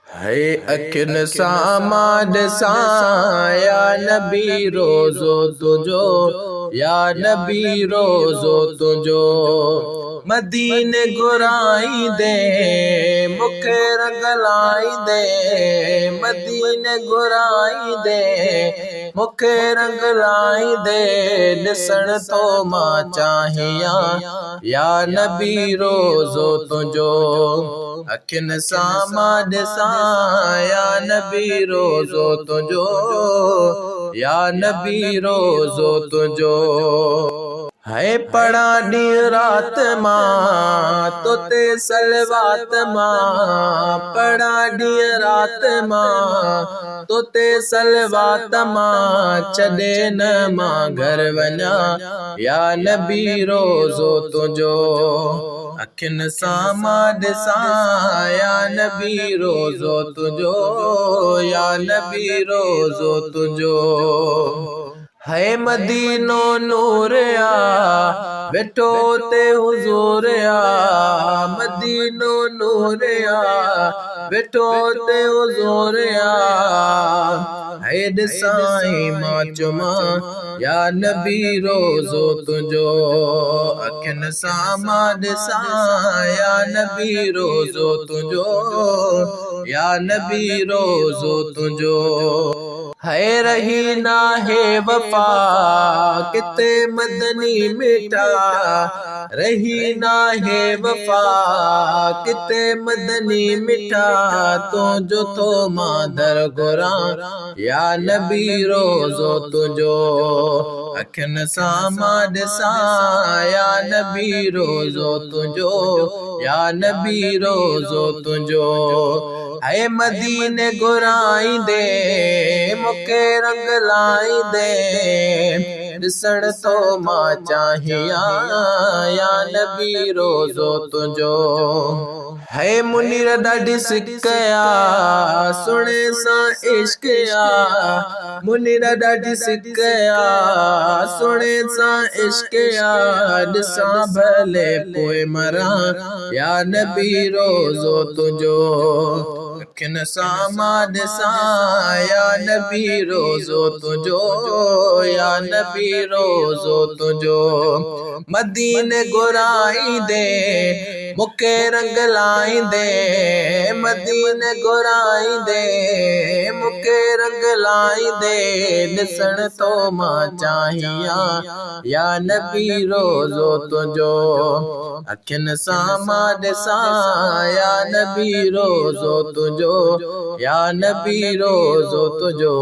है अखिन सामा ॾिसां या नबी रोज़ो तुझो, या नबी रोज़ो तुझो। मदीने घुराई दे मुखे रंग लाई दे, मदीने घुराई दे मुखे रंग लाई दे। ॾिसण तो मां चाहियां या नबी रोज़ो तुझो। अखिन सामा ॾिसां या नबी रोज़ो तुझो, या नबी रोज़ो तुझो। है पढ़ा ॾींहुं रात मां तोते सलवात मां, पढ़ा ॾींहुं रात मां तोते सलवात मां। छॾे न मां घर वञा या नबी रोज़ो तुझो। अखिन सामा ॾिसां या नबी रोज़ो तुझो, या नबी रोज़ो तुझो। है मदीनो नूर आ वेठो ते हुज़ूर आ, मदीनो नूर आ वेठो ते हुज़ूर आ। है ॾिसां मां चुमां या नबी रोज़ो तुझो। अखिन सामा ॾिसां या नबी रोज़ो तुझो, या नबी रोज़ो तुझो। है रही ना है वफा किते मदनी मिठा, रही ना है वफा किते मदनी मिठा। तो जो तो मादर गुरा या नबी रोज़ो तुझो। अखिन सामा ॾिसां या नबी रोज़ो तुझो, या नबी रोज़ो तुझो। है मदीने घुराई दे मुखे रंग लाई दे। ॾिसण तो मां चाहियां या नबी रोज़ो तुझो। है मुनीर ॾाढी सिक आ सुणे सां इश्क आ, मुनीर ॾाढी सिक आ सुणे सां इश्क आ। ॾिसां भले पोइ मरां या नबी रोज़ो तुझो। अखिन सामा ॾिसां या नबी रोज़ो तुझो, या नबी रोज़ो तुझो। मदीने घुराई दे मुखे रंग लाई दे, मदीने घुराई दे मुखे रंग लाई दे। ॾिसण तो मां चाहियां या नबी रोज़ो तुझो। अखिन सामा ॾिसां या नबी रोज़ो तुझो, या नबी रोज़ो तुझो।